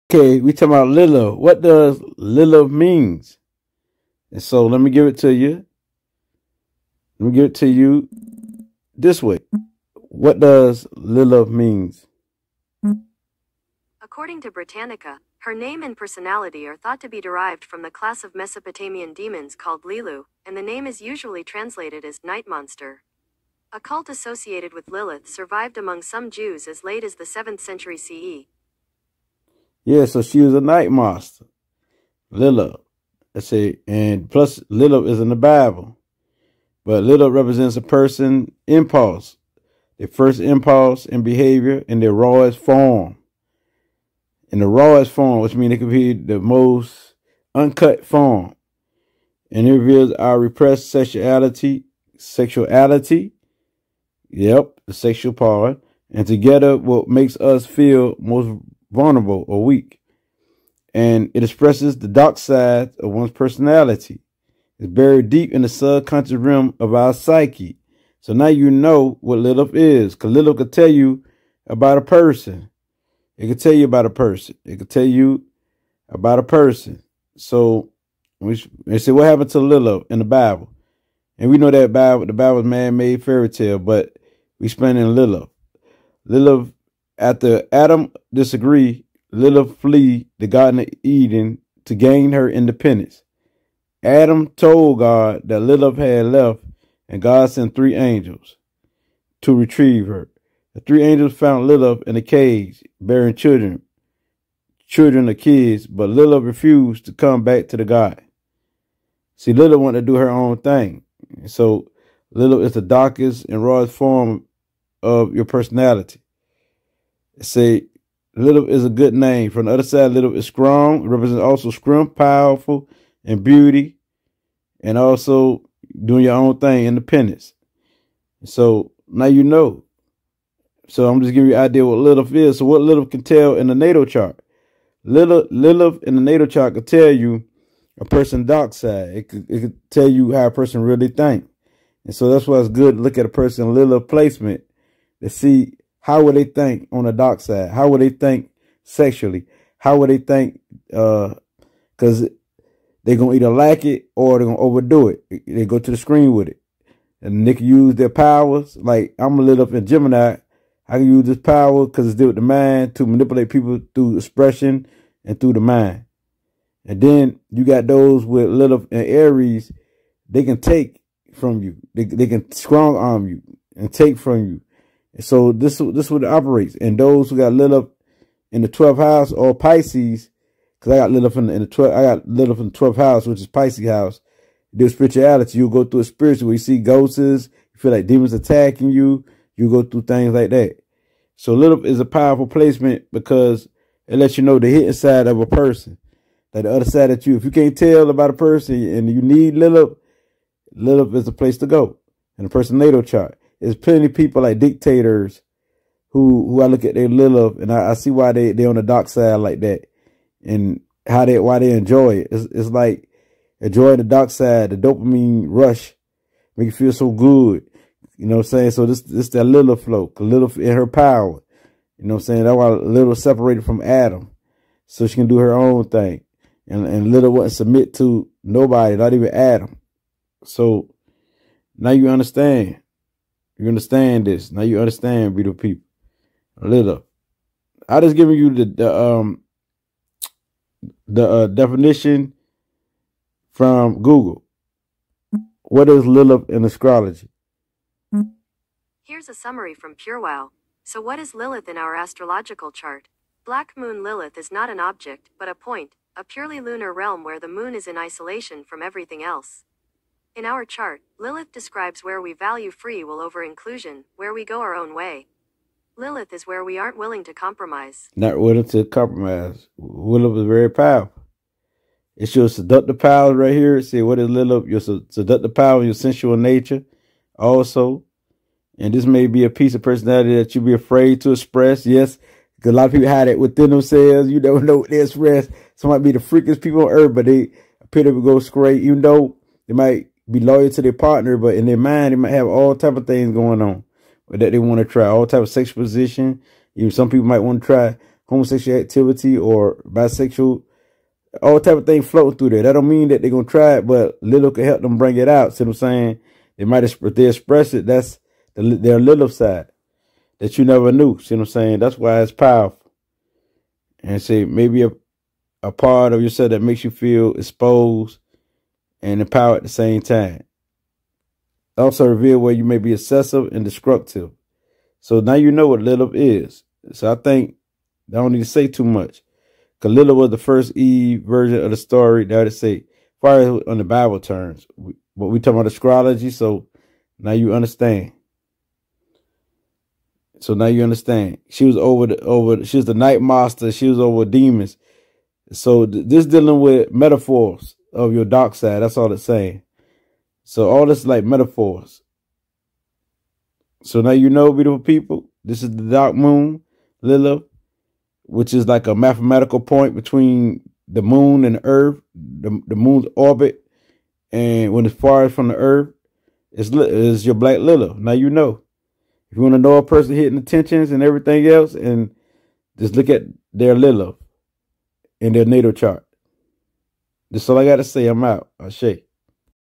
Okay, we talking about Lilith. What does Lilith means? And so let me give it to you. Let me give it to you this way. What does Lilith means? According to Britannica, her name and personality are thought to be derived from the class of Mesopotamian demons called Lilu, and the name is usually translated as night monster. A cult associated with Lilith survived among some Jews as late as the 7th century CE. Yeah, so she was a night monster. Lilith. Let's say, and plus Lilith is in the Bible. But Lilith represents a person impulse. Their first impulse and behavior in their rawest form. In the rawest form, which means it could be the most uncut form. And it reveals our repressed sexuality. Yep, the sexual part. And together what makes us feel most vulnerable or weak. And it expresses the dark side of one's personality. It's buried deep in the subconscious realm of our psyche. So now you know what Lilith is. Because Lilith could tell you about a person. It could tell you about a person. It could tell you about a person. So they say, what happened to Lilith in the Bible? And we know that the Bible is man-made fairy tale, but we spend in Lilith. Lilith, after Adam disagreed, Lilith flee the Garden of Eden to gain her independence. Adam told God that Lilith had left, and God sent 3 angels to retrieve her. The 3 angels found Lilith in a cage, bearing children or kids, but Lilith refused to come back to the garden. See, Lilith wanted to do her own thing. So Lilith is the darkest and rawest form of your personality. Say, Lilith is a good name. From the other side, Lilith is strong. It represents also strength, powerful, and beauty, and also doing your own thing, independence. So now you know. So I'm just giving you an idea what Lilith is. So what Lilith can tell in the natal chart. Lilith in the natal chart could tell you a person's dark side. It could tell you how a person really think. And so that's why it's good to look at a person's Lilith placement to see how would they think on the dark side. How would they think sexually? How would they think? Because they're going to either lack it or they're going to overdo it. They go to the screen with it. And they can use their powers. Like I'm a Lilith in Gemini. I can use this power because it's deal with the mind to manipulate people through expression and through the mind. And then you got those with Lilith and Aries. They can take from you. They can strong arm you and take from you. And so this is what it operates. And those who got Lilith in the 12th house or Pisces, because I got Lilith in the 12th house, which is Pisces house. There's spirituality. You'll go through a spiritual where you see ghosts, you feel like demons attacking you. You go through things like that. So Lilith is a powerful placement because it lets you know the hidden side of a person. Like the other side that you, if you can't tell about a person and you need Lilith, Lilith is the place to go. And the person natal chart. There's plenty of people like dictators who I look at their Lilith and I see why they on the dark side like that. And why they enjoy it. It's like enjoying the dark side, the dopamine rush, make you feel so good. You know what I'm saying? So this that Lilith flow, Lilith in her power. You know what I'm saying? That's why Lilith separated from Adam. So she can do her own thing. And Lilith wouldn't submit to nobody, not even Adam. So now you understand. You understand this. Now you understand, beautiful people. Lilith. I just giving you the definition from Google. What is Lilith in astrology? Here's a summary from PureWow. So what is Lilith in our astrological chart? Black moon Lilith is not an object, but a point, a purely lunar realm where the moon is in isolation from everything else. In our chart, Lilith describes where we value free will over inclusion, where we go our own way. Lilith is where we aren't willing to compromise. Not willing to compromise. Lilith is very powerful. It's your seductive power right here. See, what is Lilith? Your seductive power, your sensual nature also. And this may be a piece of personality that you be afraid to express. Yes, because a lot of people hide it within themselves. You don't know what they express. Some might be the freakiest people on earth, but they appear to go straight. Even though they might be loyal to their partner, but in their mind, they might have all type of things going on that they want to try. All type of sexual position. Even some people might want to try homosexual activity or bisexual, all type of things floating through there. That don't mean that they're going to try it, but Lilith can help them bring it out. See what I'm saying? They might, if they express it, that's their Lilith side that you never knew. See what I'm saying? That's why it's powerful. And say maybe a part of yourself that makes you feel exposed and empowered at the same time. Also reveal where you may be excessive and destructive. So now you know what Lilith is. So I think I don't need to say too much. Because Lilith was the first Eve version of the story. That would say, as far as on the Bible terms. But we talking about astrology, so now you understand. So now you understand. She was she was the night master. She was over demons. So this dealing with metaphors of your dark side. That's all it's saying. So all this like metaphors. So now you know, beautiful people, this is the dark moon, Lilith, which is like a mathematical point between the moon and the earth, the moon's orbit. And when it's far from the earth, it's your black Lilith. Now you know. If you want to know a person hitting the tensions and everything else, and just look at their Lilith in their natal chart. That's all I got to say. I'm out. Ashe.